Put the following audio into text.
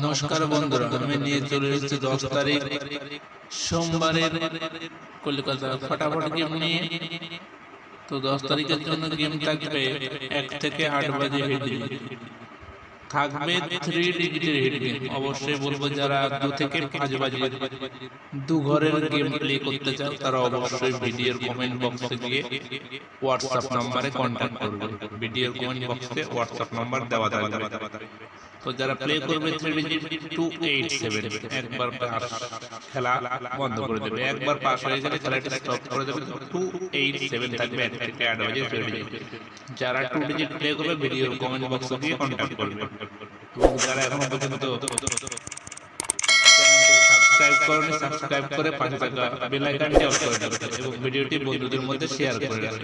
নমস্কার বন্ধুরা, আমি নিয়ে চলে এসেছি 10 তারিখ সোমবারের কলকাতা ফটাফট গেম নিয়ে। তো 10 তারিখের জন্য গেম থাকবে 1 থেকে 8 বাজে হিট থাকবে 3 ডিজিটের হিট গেম। অবশ্যই বলবো যারা 2 থেকে 5 বাজে দু ঘরের গেম প্লে করতে চাও তারা অবশ্যই ভিডিওর কমেন্ট বক্সে গিয়ে হোয়াটসঅ্যাপ নম্বরে কন্ট্যাক্ট করবে। ভিডিওর কমেন্ট বক্সে হোয়াটসঅ্যাপ নাম্বার দেওয়া থাকবে। তো যারা প্লে করবে 3 ডিজিট 287 একবার পাস খেলা বন্ধ করে দেবে। একবার পাস হয়ে গেলে খেলাটি স্টপ করে দেবে। 287 থাকবে 1 থেকে 8 বাজে 3 ডিজিট। যারা 2 ডিজিট প্লে করবে ভিডিওর কমেন্ট বক্সে গিয়ে কন্ট্যাক্ট করবে। এবং যারা এখনো পর্যন্ত সাবস্ক্রাইব করুন, সাবস্ক্রাইব করে পাশে থাকা বেল আইকনটি অন করে দেবেন এবং ভিডিওটি বন্ধুদের মধ্যে শেয়ার করে দেবেন।